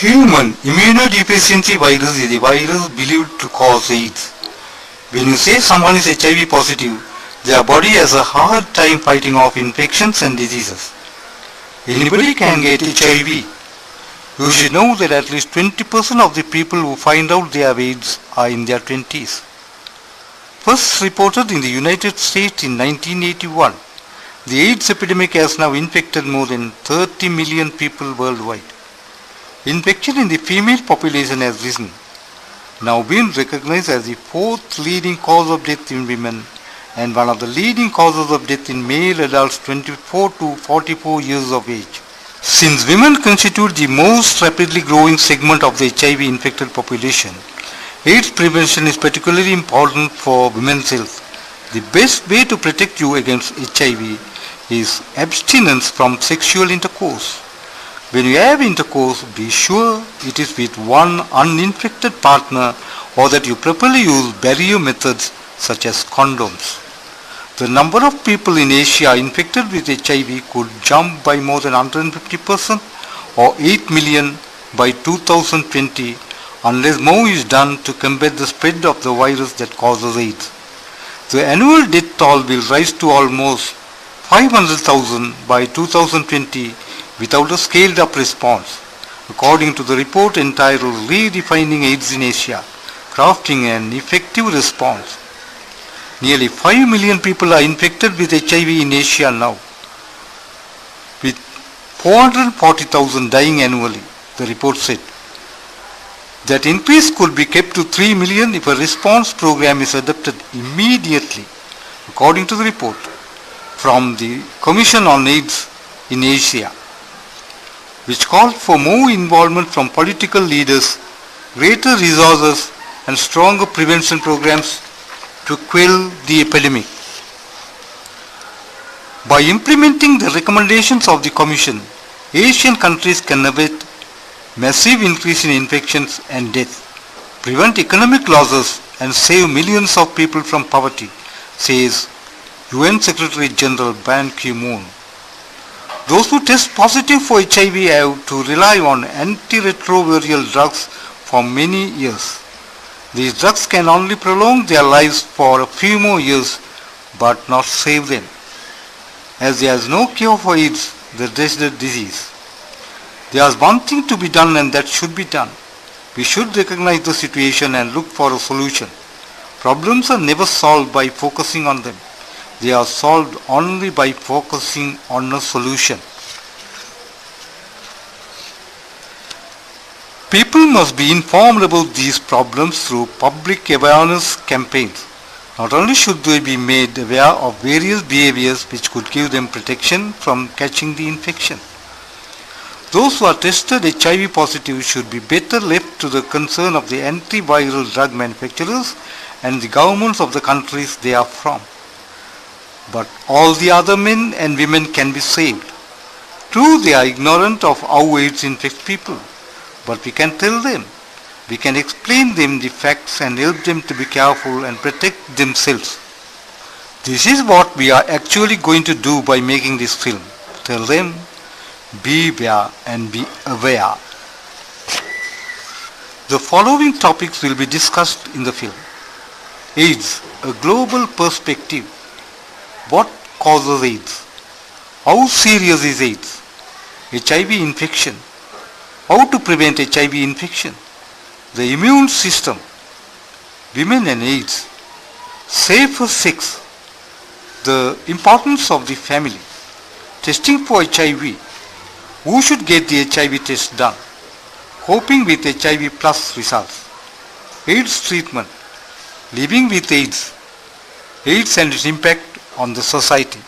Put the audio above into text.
Human immunodeficiency virus is a virus believed to cause AIDS. When you say someone is HIV positive, their body has a hard time fighting off infections and diseases. Anybody can get HIV. You should know that at least 20% of the people who find out they have AIDS are in their 20s. First reported in the United States in 1981, the AIDS epidemic has now infected more than 30 million people worldwide. Infection in the female population has risen, now being recognized as the fourth leading cause of death in women and one of the leading causes of death in male adults 24 to 44 years of age. Since women constitute the most rapidly growing segment of the HIV infected population, AIDS prevention is particularly important for women's health. The best way to protect you against HIV is abstinence from sexual intercourse. When you have intercourse, be sure it is with one uninfected partner or that you properly use barrier methods such as condoms. The number of people in Asia infected with HIV could jump by more than 150% or 8 million by 2020 unless more is done to combat the spread of the virus that causes AIDS. The annual death toll will rise to almost 500,000 by 2020 without a scaled-up response, according to the report entitled Redefining AIDS in Asia, Crafting an Effective Response. Nearly 5 million people are infected with HIV in Asia now, with 440,000 dying annually, the report said. That increase could be kept to 3 million if a response program is adopted immediately, according to the report from the Commission on AIDS in Asia, which called for more involvement from political leaders, greater resources and stronger prevention programs to quell the epidemic. By implementing the recommendations of the Commission, Asian countries can avert massive increase in infections and death, prevent economic losses and save millions of people from poverty, says UN Secretary General Ban Ki-moon. Those who test positive for HIV have to rely on antiretroviral drugs for many years. These drugs can only prolong their lives for a few more years but not save them, as there is no cure for AIDS, the dreaded disease. There is one thing to be done and that should be done. We should recognize the situation and look for a solution. Problems are never solved by focusing on them. They are solved only by focusing on a solution. People must be informed about these problems through public awareness campaigns. Not only should they be made aware of various behaviors which could give them protection from catching the infection. Those who are tested HIV positive should be better left to the concern of the antiviral drug manufacturers and the governments of the countries they are from. But all the other men and women can be saved. True, they are ignorant of how AIDS infects people, but we can tell them. We can explain them the facts and help them to be careful and protect themselves. This is what we are actually going to do by making this film. Tell them, beware and be aware. The following topics will be discussed in the film. AIDS, a global perspective. What causes AIDS? How serious is AIDS? HIV infection. How to prevent HIV infection? The immune system. Women and AIDS. Safer sex. The importance of the family. Testing for HIV. Who should get the HIV test done? Coping with HIV plus results. AIDS treatment. Living with AIDS. AIDS and its impact on the society.